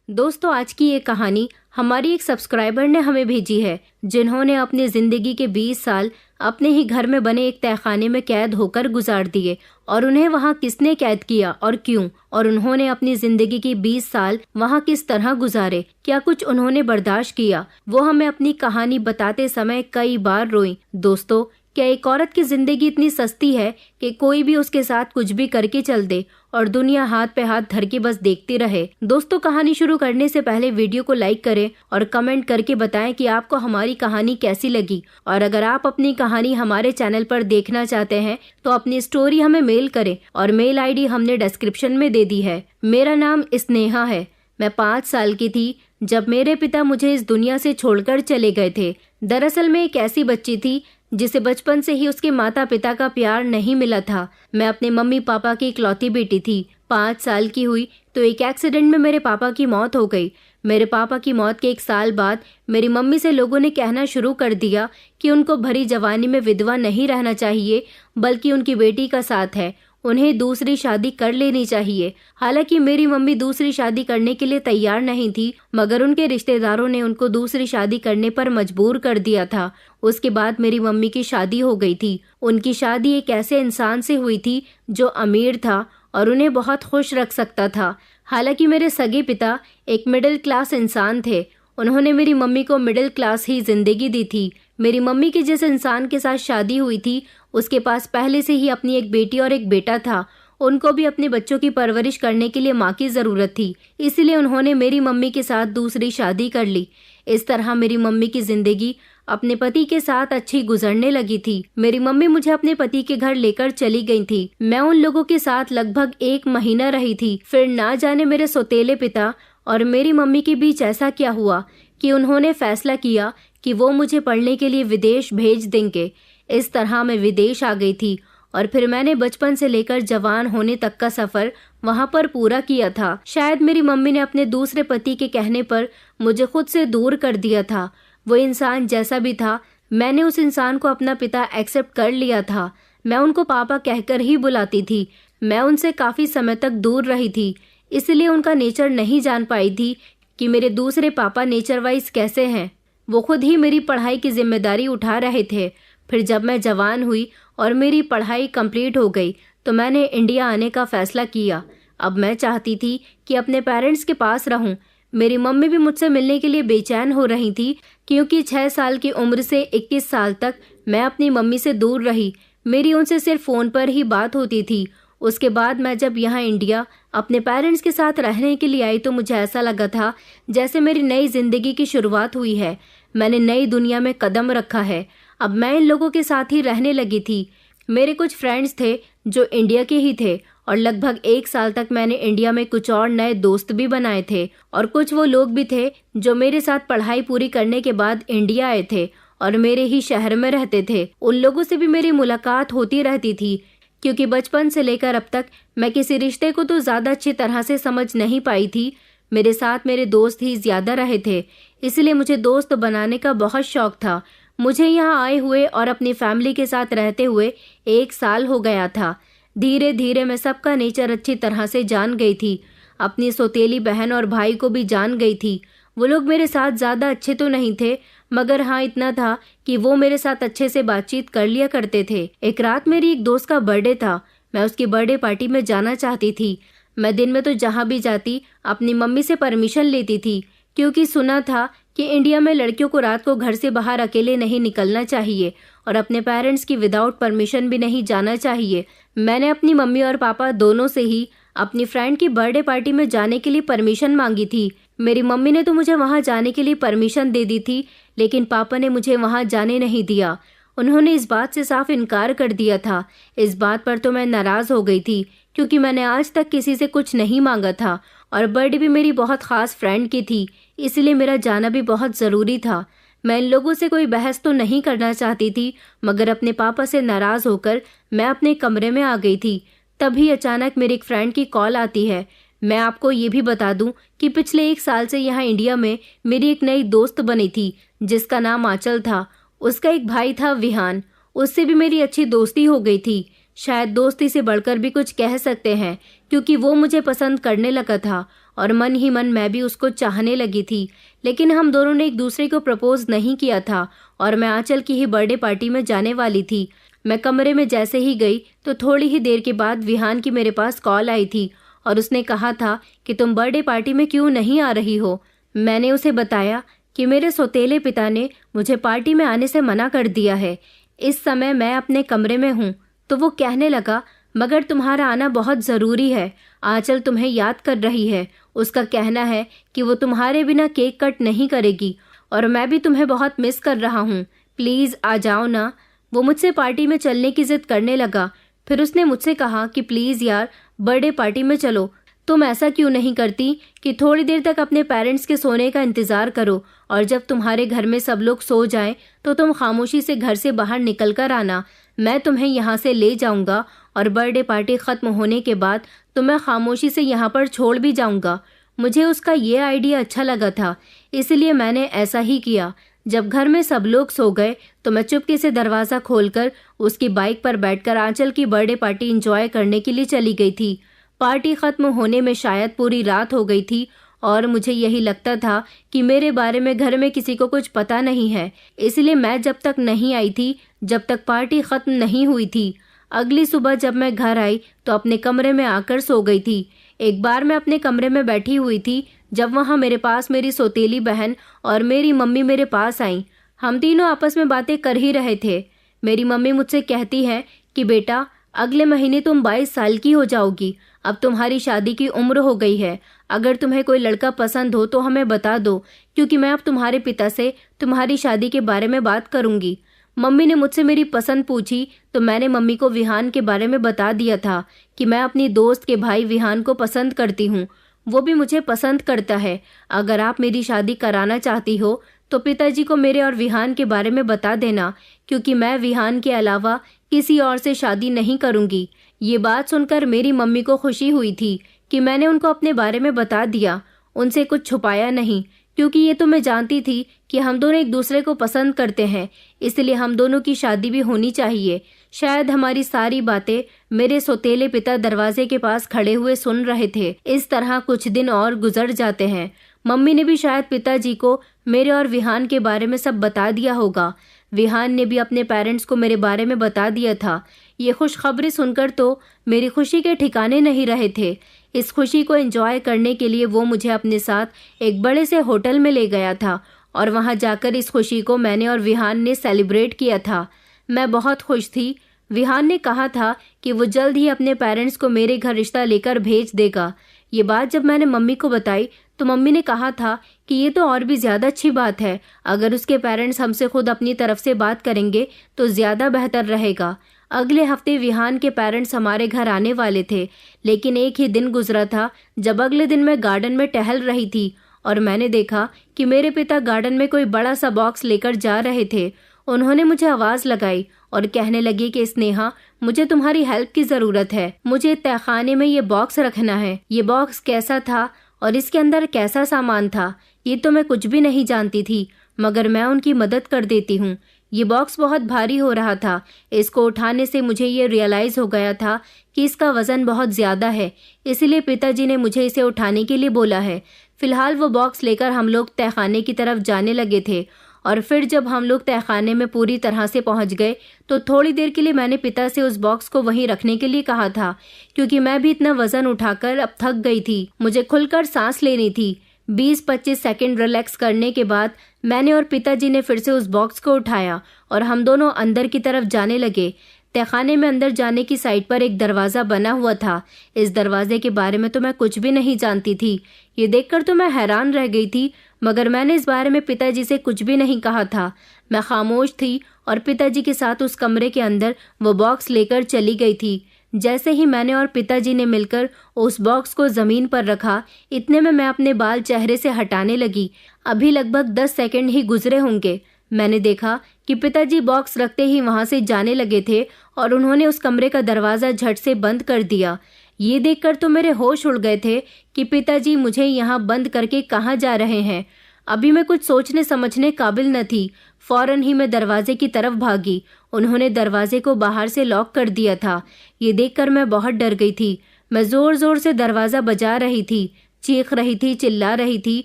दोस्तों, आज की ये कहानी हमारी एक सब्सक्राइबर ने हमें भेजी है, जिन्होंने अपनी जिंदगी के 20 साल अपने ही घर में बने एक तहखाने में कैद होकर गुजार दिए। और उन्हें वहाँ किसने कैद किया और क्यों, और उन्होंने अपनी जिंदगी की 20 साल वहाँ किस तरह गुजारे, क्या कुछ उन्होंने बर्दाश्त किया, वो हमें अपनी कहानी बताते समय कई बार रोई। दोस्तों, क्या एक औरत की जिंदगी इतनी सस्ती है कि कोई भी उसके साथ कुछ भी करके चल दे और दुनिया हाथ पे हाथ धर के बस देखती रहे। दोस्तों, कहानी शुरू करने से पहले वीडियो को लाइक करें और कमेंट करके बताएं कि आपको हमारी कहानी कैसी लगी। और अगर आप अपनी कहानी हमारे चैनल पर देखना चाहते हैं तो अपनी स्टोरी हमें मेल करें, और मेल आईडी हमने डिस्क्रिप्शन में दे दी है। मेरा नाम स्नेहा है। मैं 5 साल की थी जब मेरे पिता मुझे इस दुनिया से छोड़कर चले गए थे। दरअसल मैं एक ऐसी बच्ची थी जिसे बचपन से ही उसके माता पिता का प्यार नहीं मिला था। मैं अपने मम्मी पापा की इकलौती बेटी थी। 5 साल की हुई तो एक एक्सीडेंट में मेरे पापा की मौत हो गई। मेरे पापा की मौत के 1 साल बाद मेरी मम्मी से लोगों ने कहना शुरू कर दिया कि उनको भरी जवानी में विधवा नहीं रहना चाहिए, बल्कि उनकी बेटी का साथ है, उन्हें दूसरी शादी कर लेनी चाहिए। हालांकि मेरी मम्मी दूसरी शादी करने के लिए तैयार नहीं थी, मगर उनके रिश्तेदारों ने उनको दूसरी शादी करने पर मजबूर कर दिया था। उसके बाद मेरी मम्मी की शादी हो गई थी। उनकी शादी एक ऐसे इंसान से हुई थी जो अमीर था और उन्हें बहुत खुश रख सकता था। हालांकि मेरे सगे पिता एक मिडिल क्लास इंसान थे। उन्होंने मेरी मम्मी को मिडिल क्लास ही जिंदगी दी थी। मेरी मम्मी की जिस इंसान के साथ शादी हुई थी उसके पास पहले से ही अपनी एक बेटी और एक बेटा था। उनको भी अपने बच्चों की परवरिश करने के लिए माँ की जरूरत थी, इसलिए उन्होंने मेरी मम्मी के साथ दूसरी शादी कर ली। इस तरह मेरी मम्मी की जिंदगी अपने पति के साथ अच्छी गुजरने लगी थी। मेरी मम्मी मुझे अपने पति के घर लेकर चली गई थी। मैं उन लोगों के साथ लगभग 1 महीना रही थी। फिर ना जाने मेरे सौतेले पिता और मेरी मम्मी के बीच ऐसा क्या हुआ कि उन्होंने फैसला किया कि वो मुझे पढ़ने के लिए विदेश भेज देंगे। इस तरह मैं विदेश आ गई थी और फिर मैंने बचपन से लेकर जवान होने तक का सफर वहाँ पर पूरा किया था। शायद मेरी मम्मी ने अपने दूसरे पति के कहने पर मुझे खुद से दूर कर दिया था। वो इंसान जैसा भी था, मैंने उस इंसान को अपना पिता एक्सेप्ट कर लिया था। मैं उनको पापा कहकर ही बुलाती थी। मैं उनसे काफी समय तक दूर रही थी, इसलिए उनका नेचर नहीं जान पाई थी कि मेरे दूसरे पापा नेचर वाइज कैसे हैं। वो खुद ही मेरी पढ़ाई की जिम्मेदारी उठा रहे थे। फिर जब मैं जवान हुई और मेरी पढ़ाई कंप्लीट हो गई तो मैंने इंडिया आने का फैसला किया। अब मैं चाहती थी कि अपने पेरेंट्स के पास रहूं। मेरी मम्मी भी मुझसे मिलने के लिए बेचैन हो रही थी, क्योंकि 6 साल की उम्र से 21 साल तक मैं अपनी मम्मी से दूर रही। मेरी उनसे सिर्फ फ़ोन पर ही बात होती थी। उसके बाद मैं जब यहाँ इंडिया अपने पेरेंट्स के साथ रहने के लिए आई तो मुझे ऐसा लगा था जैसे मेरी नई जिंदगी की शुरुआत हुई है। मैंने नई दुनिया में कदम रखा है। अब मैं इन लोगों के साथ ही रहने लगी थी। मेरे कुछ फ्रेंड्स थे जो इंडिया के ही थे, और लगभग 1 साल तक मैंने इंडिया में कुछ और नए दोस्त भी बनाए थे। और कुछ वो लोग भी थे जो मेरे साथ पढ़ाई पूरी करने के बाद इंडिया आए थे और मेरे ही शहर में रहते थे। उन लोगों से भी मेरी मुलाकात होती रहती थी, क्योंकि बचपन से लेकर अब तक मैं किसी रिश्ते को तो ज्यादा अच्छी तरह से समझ नहीं पाई थी। मेरे साथ मेरे दोस्त ही ज्यादा रहे थे, इसलिए मुझे दोस्त बनाने का बहुत शौक था। मुझे यहाँ आए हुए और अपनी फैमिली के साथ रहते हुए 1 साल हो गया था। धीरे धीरे मैं सबका नेचर अच्छी तरह से जान गई थी। अपनी सौतेली बहन और भाई को भी जान गई थी। वो लोग मेरे साथ ज़्यादा अच्छे तो नहीं थे, मगर हाँ इतना था कि वो मेरे साथ अच्छे से बातचीत कर लिया करते थे। एक रात मेरी एक दोस्त का बर्थडे था। मैं उसकी बर्थडे पार्टी में जाना चाहती थी। मैं दिन में तो जहाँ भी जाती अपनी मम्मी से परमिशन लेती थी, क्योंकि सुना था कि इंडिया में लड़कियों को रात को घर से बाहर अकेले नहीं निकलना चाहिए और अपने पेरेंट्स की विदाउट परमिशन भी नहीं जाना चाहिए। मैंने अपनी मम्मी और पापा दोनों से ही अपनी फ्रेंड की बर्थडे पार्टी में जाने के लिए परमिशन मांगी थी। मेरी मम्मी ने तो मुझे वहां जाने के लिए परमिशन दे दी थी, लेकिन पापा ने मुझे वहां जाने नहीं दिया। उन्होंने इस बात से साफ इनकार कर दिया था। इस बात पर तो मैं नाराज हो गई थी, क्योंकि मैंने आज तक किसी से कुछ नहीं मांगा था और बर्थडे भी मेरी बहुत खास फ्रेंड की थी, इसलिए मेरा जाना भी बहुत ज़रूरी था। मैं इन लोगों से कोई बहस तो नहीं करना चाहती थी, मगर अपने पापा से नाराज़ होकर मैं अपने कमरे में आ गई थी। तभी अचानक मेरी एक फ्रेंड की कॉल आती है। मैं आपको ये भी बता दूं कि पिछले 1 साल से यहाँ इंडिया में मेरी एक नई दोस्त बनी थी, जिसका नाम आंचल था। उसका एक भाई था विहान, उससे भी मेरी अच्छी दोस्ती हो गई थी। शायद दोस्ती से बढ़कर भी कुछ कह सकते हैं, क्योंकि वो मुझे पसंद करने लगा था और मन ही मन मैं भी उसको चाहने लगी थी। लेकिन हम दोनों ने एक दूसरे को प्रपोज नहीं किया था और मैं आंचल की ही बर्थडे पार्टी में जाने वाली थी। मैं कमरे में जैसे ही गई तो थोड़ी ही देर के बाद विहान की मेरे पास कॉल आई थी और उसने कहा था कि तुम बर्थडे पार्टी में क्यों नहीं आ रही हो। मैंने उसे बताया कि मेरे सौतेले पिता ने मुझे पार्टी में आने से मना कर दिया है। इस समय मैं अपने कमरे में हूँ। तो वो कहने लगा, मगर तुम्हारा आना बहुत ज़रूरी है। आंचल तुम्हें याद कर रही है। उसका कहना है कि वो तुम्हारे बिना केक कट नहीं करेगी और मैं भी तुम्हें बहुत मिस कर रहा हूँ। प्लीज़ आ जाओ ना। वो मुझसे पार्टी में चलने की जिद करने लगा। फिर उसने मुझसे कहा कि प्लीज़ यार, बर्थडे पार्टी में चलो। तुम ऐसा क्यों नहीं करती कि थोड़ी देर तक अपने पेरेंट्स के सोने का इंतज़ार करो और जब तुम्हारे घर में सब लोग सो जाएं तो तुम खामोशी से घर से बाहर निकल कर आना। मैं तुम्हें यहाँ से ले जाऊँगा और बर्थडे पार्टी ख़त्म होने के बाद तुम्हें खामोशी से यहाँ पर छोड़ भी जाऊँगा। मुझे उसका ये आइडिया अच्छा लगा था, इसलिए मैंने ऐसा ही किया। जब घर में सब लोग सो गए तो मैं चुपके से दरवाज़ा खोलकर उसकी बाइक पर बैठकर आंचल की बर्थडे पार्टी एंजॉय करने के लिए चली गई थी। पार्टी ख़त्म होने में शायद पूरी रात हो गई थी और मुझे यही लगता था कि मेरे बारे में घर में किसी को कुछ पता नहीं है, इसलिए मैं जब तक नहीं आई थी जब तक पार्टी ख़त्म नहीं हुई थी। अगली सुबह जब मैं घर आई तो अपने कमरे में आकर सो गई थी। एक बार मैं अपने कमरे में बैठी हुई थी जब वहाँ मेरे पास मेरी सौतेली बहन और मेरी मम्मी मेरे पास आईं। हम तीनों आपस में बातें कर ही रहे थे। मेरी मम्मी मुझसे कहती है कि बेटा, अगले महीने तुम 22 साल की हो जाओगी। अब तुम्हारी शादी की उम्र हो गई है। अगर तुम्हें कोई लड़का पसंद हो तो हमें बता दो, क्योंकि मैं अब तुम्हारे पिता से तुम्हारी शादी के बारे में बात करूंगी। मम्मी ने मुझसे मेरी पसंद पूछी तो मैंने मम्मी को विहान के बारे में बता दिया था कि मैं अपनी दोस्त के भाई विहान को पसंद करती हूँ। वो भी मुझे पसंद करता है। अगर आप मेरी शादी कराना चाहती हो तो पिताजी को मेरे और विहान के बारे में बता देना, क्योंकि मैं विहान के अलावा किसी और से शादी नहीं करूंगी। ये बात सुनकर मेरी मम्मी को खुशी हुई थी कि मैंने उनको अपने बारे में बता दिया, उनसे कुछ छुपाया नहीं, क्योंकि ये तो मैं जानती थी कि हम दोनों एक दूसरे को पसंद करते हैं, इसलिए हम दोनों की शादी भी होनी चाहिए। शायद हमारी सारी बातें मेरे सौतेले पिता दरवाजे के पास खड़े हुए सुन रहे थे। इस तरह कुछ दिन और गुजर जाते हैं। मम्मी ने भी शायद पिताजी को मेरे और विहान के बारे में सब बता दिया होगा। विहान ने भी अपने पेरेंट्स को मेरे बारे में बता दिया था। ये खुशखबरी सुनकर तो मेरी खुशी के ठिकाने नहीं रहे थे। इस खुशी को एंजॉय करने के लिए वो मुझे अपने साथ एक बड़े से होटल में ले गया था और वहाँ जाकर इस खुशी को मैंने और विहान ने सेलिब्रेट किया था। मैं बहुत खुश थी। विहान ने कहा था कि वो जल्द ही अपने पेरेंट्स को मेरे घर रिश्ता लेकर भेज देगा। ये बात जब मैंने मम्मी को बताई तो मम्मी ने कहा था कि ये तो और भी ज़्यादा अच्छी बात है। अगर उसके पेरेंट्स हमसे खुद अपनी तरफ से बात करेंगे तो ज़्यादा बेहतर रहेगा। अगले हफ्ते विहान के पेरेंट्स हमारे घर आने वाले थे, लेकिन एक ही दिन गुजरा था जब अगले दिन मैं गार्डन में टहल रही थी और मैंने देखा कि मेरे पिता गार्डन में कोई बड़ा सा बॉक्स लेकर जा रहे थे। उन्होंने मुझे आवाज़ लगाई और कहने लगे कि स्नेहा, मुझे तुम्हारी हेल्प की ज़रूरत है। मुझे तहखाने में ये बॉक्स रखना है। ये बॉक्स कैसा था और इसके अंदर कैसा सामान था ये तो मैं कुछ भी नहीं जानती थी, मगर मैं उनकी मदद कर देती हूँ। ये बॉक्स बहुत भारी हो रहा था। इसको उठाने से मुझे ये रियलाइज़ हो गया था कि इसका वज़न बहुत ज़्यादा है, इसलिए पिताजी ने मुझे इसे उठाने के लिए बोला है। फिलहाल वो बॉक्स लेकर हम लोग तहखाने की तरफ जाने लगे थे और फिर जब हम लोग तहखाने में पूरी तरह से पहुंच गए तो थोड़ी देर के लिए मैंने पिता से उस बॉक्स को वहीं रखने के लिए कहा था, क्योंकि मैं भी इतना वज़न उठाकर अब थक गई थी। मुझे खुलकर सांस लेनी थी। 20-25 सेकंड रिलैक्स करने के बाद मैंने और पिताजी ने फिर से उस बॉक्स को उठाया और हम दोनों अंदर की तरफ जाने लगे। तहखाने में अंदर जाने की साइड पर एक दरवाज़ा बना हुआ था। इस दरवाजे के बारे में तो मैं कुछ भी नहीं जानती थी। ये देखकर तो मैं हैरान रह गई थी, मगर मैंने इस बारे में पिताजी से कुछ भी नहीं कहा था। मैं खामोश थी और पिताजी के साथ उस कमरे के अंदर वो बॉक्स लेकर चली गई थी। जैसे ही मैंने और पिताजी ने मिलकर उस बॉक्स को ज़मीन पर रखा, इतने में मैं अपने बाल चेहरे से हटाने लगी। अभी लगभग 10 सेकंड ही गुजरे होंगे। मैंने देखा कि पिताजी बॉक्स रखते ही वहां से जाने लगे थे और उन्होंने उस कमरे का दरवाज़ा झट से बंद कर दिया। ये देखकर तो मेरे होश उड़ गए थे कि पिताजी मुझे यहाँ बंद करके कहाँ जा रहे हैं। अभी मैं कुछ सोचने समझने काबिल न थी। फौरन ही मैं दरवाजे की तरफ भागी। उन्होंने दरवाजे को बाहर से लॉक कर दिया था। ये देखकर मैं बहुत डर गई थी। मैं ज़ोर ज़ोर से दरवाज़ा बजा रही थी। चीख रही थी, चिल्ला रही थी,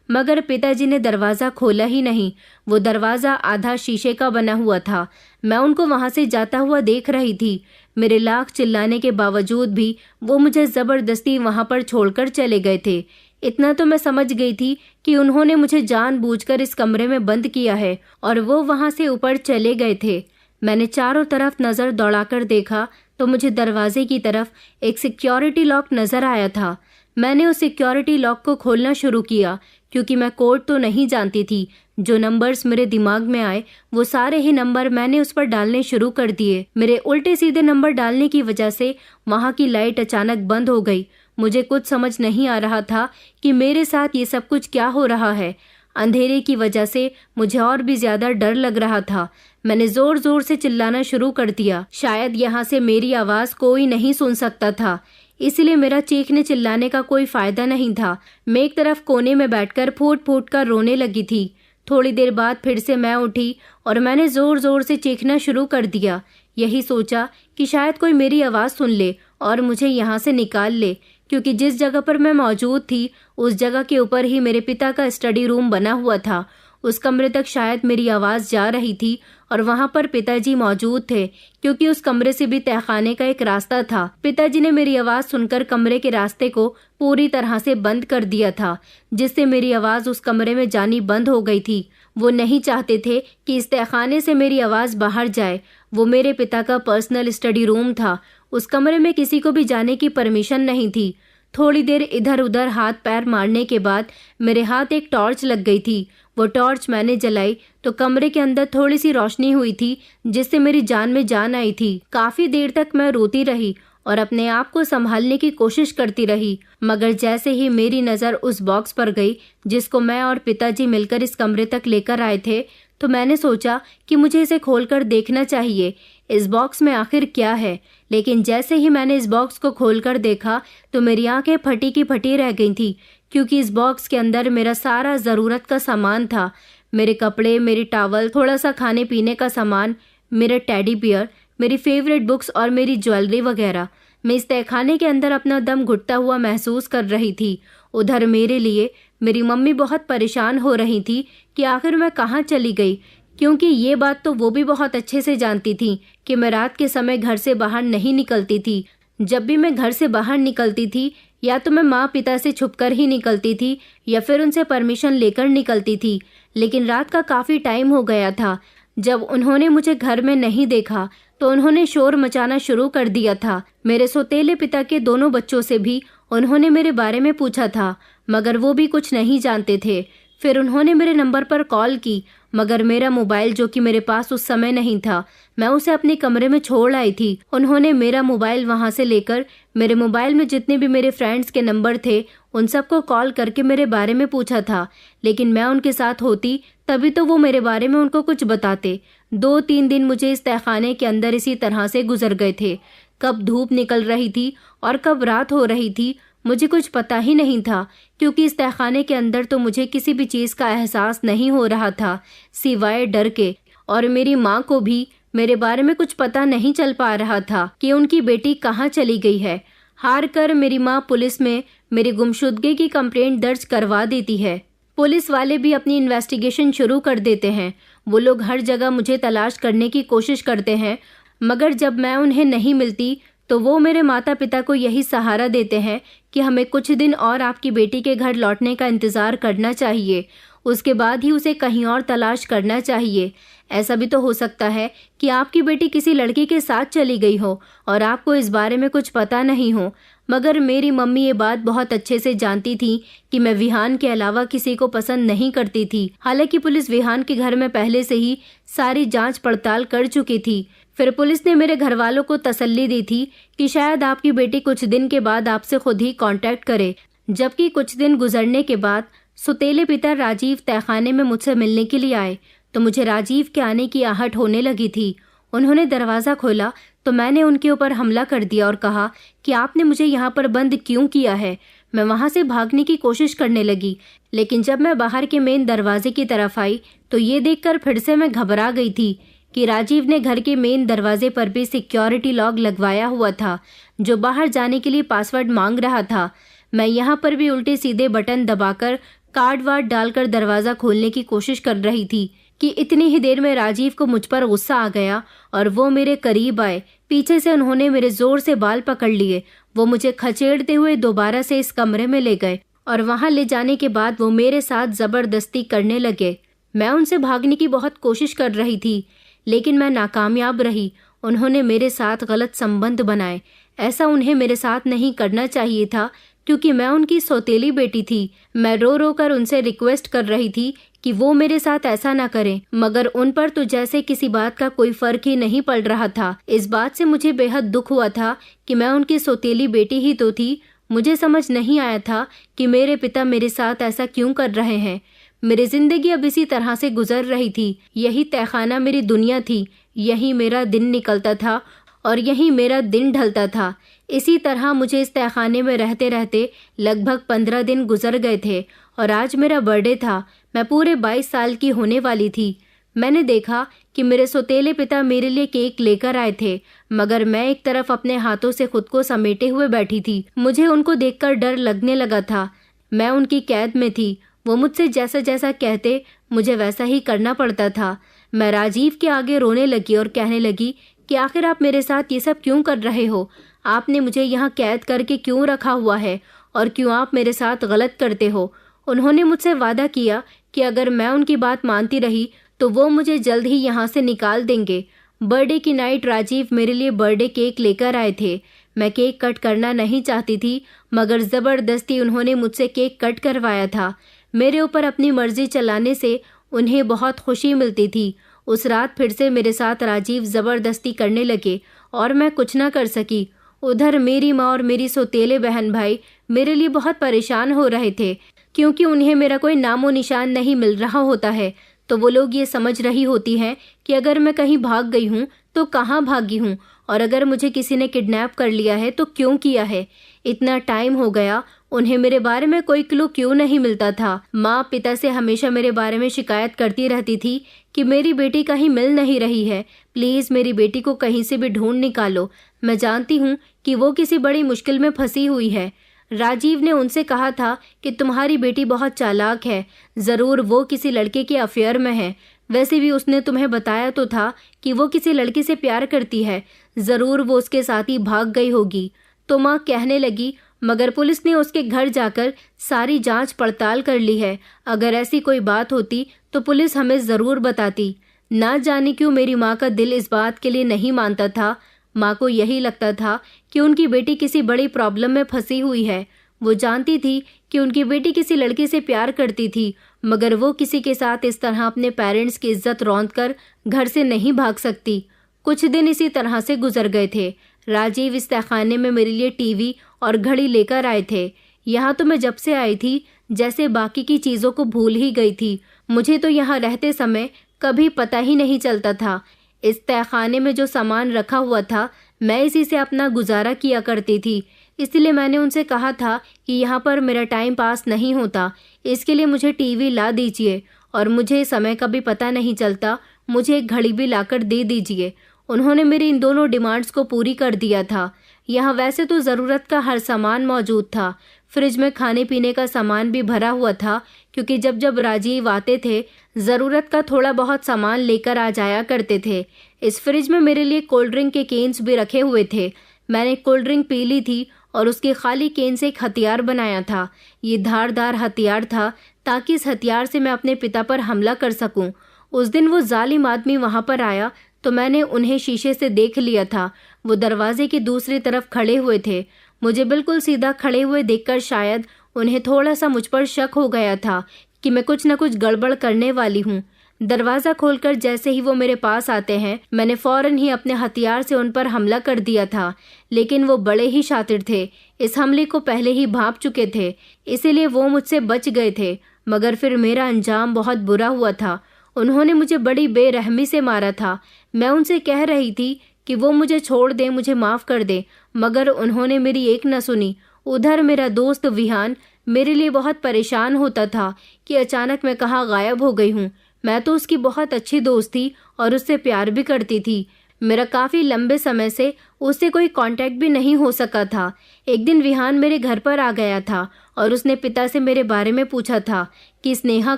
मगर पिताजी ने दरवाज़ा खोला ही नहीं। वो दरवाज़ा आधा शीशे का बना हुआ था। मैं उनको वहाँ से जाता हुआ देख रही थी। मेरे लाख चिल्लाने के बावजूद भी वो मुझे ज़बरदस्ती वहाँ पर छोड़कर चले गए थे। इतना तो मैं समझ गई थी कि उन्होंने मुझे जानबूझकर इस कमरे में बंद किया है और वो वहाँ से ऊपर चले गए थे। मैंने चारों तरफ नज़र दौड़ाकर देखा तो मुझे दरवाजे की तरफ एक सिक्योरिटी लॉक नज़र आया था। मैंने उस सिक्योरिटी लॉक को खोलना शुरू किया क्योंकि मैं कोड तो नहीं जानती थी। जो नंबर्स मेरे दिमाग में आए वो सारे ही नंबर मैंने उस पर डालने शुरू कर दिए। मेरे उल्टे सीधे नंबर डालने की वजह से वहाँ की लाइट अचानक बंद हो गई। मुझे कुछ समझ नहीं आ रहा था कि मेरे साथ ये सब कुछ क्या हो रहा है। अंधेरे की वजह से मुझे और भी ज्यादा डर लग रहा था। मैंने जोर जोर से चिल्लाना शुरू कर दिया। शायद यहाँ से मेरी आवाज़ कोई नहीं सुन सकता था, इसलिए मेरा चीखने चिल्लाने का कोई फायदा नहीं था। मैं एक तरफ कोने में बैठकर फूट फूट कर रोने लगी थी। थोड़ी देर बाद फिर से मैं उठी और मैंने जोर जोर से चीखना शुरू कर दिया। यही सोचा कि शायद कोई मेरी आवाज़ सुन ले और मुझे यहाँ से निकाल ले, क्योंकि जिस जगह पर मैं मौजूद थी उस जगह के ऊपर ही मेरे पिता का स्टडी रूम बना हुआ था। उस कमरे तक शायद मेरी आवाज़ जा रही थी और वहाँ पर पिताजी मौजूद थे, क्योंकि उस कमरे से भी तहखाने का एक रास्ता था। पिताजी ने मेरी आवाज़ सुनकर कमरे के रास्ते को पूरी तरह से बंद कर दिया था, जिससे मेरी आवाज़ उस कमरे में जानी बंद हो गई थी। वो नहीं चाहते थे कि इस तहखाने से मेरी आवाज़ बाहर जाए। वो मेरे पिता का पर्सनल स्टडी रूम था। उस कमरे में किसी को भी जाने की परमिशन नहीं थी। थोड़ी देर इधर उधर हाथ पैर मारने के बाद मेरे हाथ एक टॉर्च लग गई थी। वो टॉर्च मैंने जलाई तो कमरे के अंदर थोड़ी सी रोशनी हुई थी, जिससे मेरी जान में जान आई थी। काफी देर तक मैं रोती रही और अपने आप को संभालने की कोशिश करती रही, मगर जैसे ही मेरी नज़र उस बॉक्स पर गई जिसको मैं और पिताजी मिलकर इस कमरे तक लेकर आए थे, तो मैंने सोचा कि मुझे इसे खोलकर देखना चाहिए, इस बॉक्स में आखिर क्या है। लेकिन जैसे ही मैंने इस बॉक्स को खोलकर देखा तो मेरी आंखें फटी की फटी रह गई थी, क्योंकि इस बॉक्स के अंदर मेरा सारा ज़रूरत का सामान था। मेरे कपड़े, मेरी टॉवल, थोड़ा सा खाने पीने का सामान, मेरा टेडी बियर, मेरी फेवरेट बुक्स और मेरी ज्वेलरी वगैरह। मैं इस तहखाने के अंदर अपना दम घुटता हुआ महसूस कर रही थी। उधर मेरे लिए मेरी मम्मी बहुत परेशान हो रही थी कि आखिर मैं कहाँ चली गई, क्योंकि ये बात तो वो भी बहुत अच्छे से जानती थी कि मैं रात के समय घर से बाहर नहीं निकलती थी। जब भी मैं घर से बाहर निकलती थी या तो मैं माँ पिता से छुपकर ही निकलती थी या फिर उनसे परमिशन लेकर निकलती थी। लेकिन रात का काफ़ी टाइम हो गया था। जब उन्होंने मुझे घर में नहीं देखा तो उन्होंने शोर मचाना शुरू कर दिया था। मेरे सौतेले पिता के दोनों बच्चों से भी उन्होंने मेरे बारे में पूछा था, मगर वो भी कुछ नहीं जानते थे। फिर उन्होंने मेरे नंबर पर कॉल की, मगर मेरा मोबाइल जो कि मेरे पास उस समय नहीं था, मैं उसे अपने कमरे में छोड़ आई थी। उन्होंने मेरा मोबाइल वहां से लेकर मेरे मोबाइल में जितने भी मेरे फ्रेंड्स के नंबर थे उन सबको कॉल करके मेरे बारे में पूछा था। लेकिन मैं उनके साथ होती तभी तो वो मेरे बारे में उनको कुछ बताते। 2-3 दिन मुझे इस तहखाने के अंदर इसी तरह से गुजर गए थे। कब धूप निकल रही थी और कब रात हो रही थी मुझे कुछ पता ही नहीं था, क्योंकि इस तहखाने के अंदर तो मुझे किसी भी चीज़ का एहसास नहीं हो रहा था सिवाय डर के। और मेरी माँ को भी मेरे बारे में कुछ पता नहीं चल पा रहा था कि उनकी बेटी कहाँ चली गई है। हार कर मेरी माँ पुलिस में मेरी गुमशुदगी की कंप्लेंट दर्ज करवा देती है। पुलिस वाले भी अपनी इन्वेस्टिगेशन शुरू कर देते हैं। वो लोग हर जगह मुझे तलाश करने की कोशिश करते हैं, मगर जब मैं उन्हें नहीं मिलती तो वो मेरे माता पिता को यही सहारा देते हैं कि हमें कुछ दिन और आपकी बेटी के घर लौटने का इंतज़ार करना चाहिए, उसके बाद ही उसे कहीं और तलाश करना चाहिए। ऐसा भी तो हो सकता है कि आपकी बेटी किसी लड़की के साथ चली गई हो और आपको इस बारे में कुछ पता नहीं हो। मगर मेरी मम्मी ये बात बहुत अच्छे से जानती थी कि मैं विहान के अलावा किसी को पसंद नहीं करती थी। हालांकि पुलिस विहान के घर में पहले से ही सारी जांच पड़ताल कर चुकी थी। फिर पुलिस ने मेरे घर वालों को तसल्ली दी थी कि शायद आपकी बेटी कुछ दिन के बाद आपसे खुद ही कांटेक्ट करे। जबकि कुछ दिन गुजरने के बाद सौतेले पिता राजीव तहखाने में मुझसे मिलने के लिए आए तो मुझे राजीव के आने की आहट होने लगी थी। उन्होंने दरवाज़ा खोला तो मैंने उनके ऊपर हमला कर दिया और कहा कि आपने मुझे यहाँ पर बंद क्यों किया है। मैं वहाँ से भागने की कोशिश करने लगी, लेकिन जब मैं बाहर के मेन दरवाजे की तरफ आई तो ये देखकर फिर से मैं घबरा गई थी कि राजीव ने घर के मेन दरवाजे पर भी सिक्योरिटी लॉक लगवाया हुआ था, जो बाहर जाने के लिए पासवर्ड मांग रहा था। मैं यहाँ पर भी उल्टे सीधे बटन दबाकर कार्ड वार्ड डालकर दरवाजा खोलने की कोशिश कर रही थी कि इतनी ही देर में राजीव को मुझ पर गुस्सा आ गया और वो मेरे करीब आए। पीछे से उन्होंने मेरे जोर से बाल पकड़ लिए। वो मुझे खचेड़ते हुए दोबारा से इस कमरे में ले गए और वहां ले जाने के बाद वो मेरे साथ जबरदस्ती करने लगे। मैं उनसे भागने की बहुत कोशिश कर रही थी, लेकिन मैं नाकामयाब रही। उन्होंने मेरे साथ गलत संबंध बनाए। ऐसा उन्हें मेरे साथ नहीं करना चाहिए था, क्योंकि मैं उनकी सौतेली बेटी थी। मैं रो रो कर उनसे रिक्वेस्ट कर रही थी कि वो मेरे साथ ऐसा ना करें, मगर उन पर तो जैसे किसी बात का कोई फर्क ही नहीं पड़ रहा था। इस बात से मुझे बेहद दुख हुआ था कि मैं उनकी सौतेली बेटी ही तो थी। मुझे समझ नहीं आया था कि मेरे पिता मेरे साथ ऐसा क्यों कर रहे हैं। मेरी जिंदगी अब इसी तरह से गुजर रही थी। यही तहखाना मेरी दुनिया थी। यही मेरा दिन निकलता था और यही मेरा दिन ढलता था। इसी तरह मुझे इस तहखाने में रहते रहते लगभग 15 दिन गुजर गए थे और आज मेरा बर्थडे था। मैं पूरे 22 साल की होने वाली थी। मैंने देखा कि मेरे सौतेले पिता मेरे लिए केक लेकर आए थे, मगर मैं एक तरफ अपने हाथों से खुद को समेटे हुए बैठी थी। मुझे उनको देखकर डर लगने लगा था। मैं उनकी कैद में थी। वो मुझसे जैसा जैसा कहते मुझे वैसा ही करना पड़ता था। मैं राजीव के आगे रोने लगी और कहने लगी कि आखिर आप मेरे साथ ये सब क्यों कर रहे हो? आपने मुझे यहाँ कैद करके क्यों रखा हुआ है और क्यों आप मेरे साथ गलत करते हो? उन्होंने मुझसे वादा किया कि अगर मैं उनकी बात मानती रही तो वो मुझे जल्द ही यहाँ से निकाल देंगे। बर्थडे की नाइट राजीव मेरे लिए बर्थडे केक लेकर आए थे। मैं केक कट करना नहीं चाहती थी, मगर ज़बरदस्ती उन्होंने मुझसे केक कट करवाया था। मेरे ऊपर अपनी मर्जी चलाने से उन्हें बहुत खुशी मिलती थी। उस रात फिर से मेरे साथ राजीव ज़बरदस्ती करने लगे और मैं कुछ ना कर सकी। उधर मेरी माँ और मेरी सौतेले बहन भाई मेरे लिए बहुत परेशान हो रहे थे, क्योंकि उन्हें मेरा कोई नामो निशान नहीं मिल रहा होता है। तो वो लोग ये समझ रही होती हैं कि अगर मैं कहीं भाग गई हूँ तो कहाँ भागी हूँ, और अगर मुझे किसी ने किडनैप कर लिया है तो क्यों किया है। इतना टाइम हो गया, उन्हें मेरे बारे में कोई क्लू क्यों नहीं मिलता था। माँ पिता से हमेशा मेरे बारे में शिकायत करती रहती थी कि मेरी बेटी कहीं मिल नहीं रही है, प्लीज़ मेरी बेटी को कहीं से भी ढूंढ निकालो। मैं जानती हूँ कि वो किसी बड़ी मुश्किल में फंसी हुई है। राजीव ने उनसे कहा था कि तुम्हारी बेटी बहुत चालाक है, ज़रूर वो किसी लड़के के अफेयर में है। वैसे भी उसने तुम्हें बताया तो था कि वो किसी लड़के से प्यार करती है, ज़रूर वो उसके साथ ही भाग गई होगी। तो माँ कहने लगी, मगर पुलिस ने उसके घर जाकर सारी जांच पड़ताल कर ली है। अगर ऐसी कोई बात होती तो पुलिस हमें ज़रूर बताती। ना जाने क्यों मेरी माँ का दिल इस बात के लिए नहीं मानता था। माँ को यही लगता था कि उनकी बेटी किसी बड़ी प्रॉब्लम में फंसी हुई है। वो जानती थी कि उनकी बेटी किसी लड़के से प्यार करती थी, मगर वो किसी के साथ इस तरह अपने पेरेंट्स की इज्जत रौंद कर घर से नहीं भाग सकती। कुछ दिन इसी तरह से गुजर गए थे। राजीव इस तहखाने में मेरे लिए टीवी और घड़ी लेकर आए थे। यहाँ तो मैं जब से आई थी जैसे बाकी की चीज़ों को भूल ही गई थी। मुझे तो यहाँ रहते समय कभी पता ही नहीं चलता था। इस तहखाने में जो सामान रखा हुआ था मैं इसी से अपना गुजारा किया करती थी। इसलिए मैंने उनसे कहा था कि यहाँ पर मेरा टाइम पास नहीं होता, इसके लिए मुझे टीवी ला दीजिए और मुझे समय का भी पता नहीं चलता, मुझे एक घड़ी भी लाकर दे दीजिए। उन्होंने मेरी इन दोनों डिमांड्स को पूरी कर दिया था। यहाँ वैसे तो ज़रूरत का हर सामान मौजूद था। फ्रिज में खाने पीने का सामान भी भरा हुआ था, क्योंकि जब जब राजीव आते थे ज़रूरत का थोड़ा बहुत सामान लेकर आ जाया करते थे। इस फ्रिज में मेरे लिए कोल्ड ड्रिंक के केन्स भी रखे हुए थे। मैंने कोल्ड ड्रिंक पी ली थी और उसके खाली केन से एक हथियार बनाया था। ये धारदार हथियार था ताकि इस हथियार से मैं अपने पिता पर हमला कर सकूं। उस दिन वो जालिम आदमी वहां पर आया तो मैंने उन्हें शीशे से देख लिया था। वो दरवाजे की दूसरी तरफ खड़े हुए थे। मुझे बिल्कुल सीधा खड़े हुए देखकर शायद उन्हें थोड़ा सा मुझ पर शक हो गया था कि मैं कुछ न कुछ गड़बड़ करने वाली हूँ। दरवाज़ा खोलकर जैसे ही वो मेरे पास आते हैं मैंने फौरन ही अपने हथियार से उन पर हमला कर दिया था, लेकिन वो बड़े ही शातिर थे। इस हमले को पहले ही भांप चुके थे, इसीलिए वो मुझसे बच गए थे। मगर फिर मेरा अंजाम बहुत बुरा हुआ था। उन्होंने मुझे बड़ी बेरहमी से मारा था। मैं उनसे कह रही थी कि वो मुझे छोड़ दें, मुझे माफ़ कर दें, मगर उन्होंने मेरी एक न सुनी। उधर मेरा दोस्त विहान मेरे लिए बहुत परेशान होता था कि अचानक मैं कहाँ गायब हो गई हूँ। मैं तो उसकी बहुत अच्छी दोस्त थी और उससे प्यार भी करती थी। मेरा काफ़ी लंबे समय से उससे कोई कांटेक्ट भी नहीं हो सका था। एक दिन विहान मेरे घर पर आ गया था और उसने पिता से मेरे बारे में पूछा था कि स्नेहा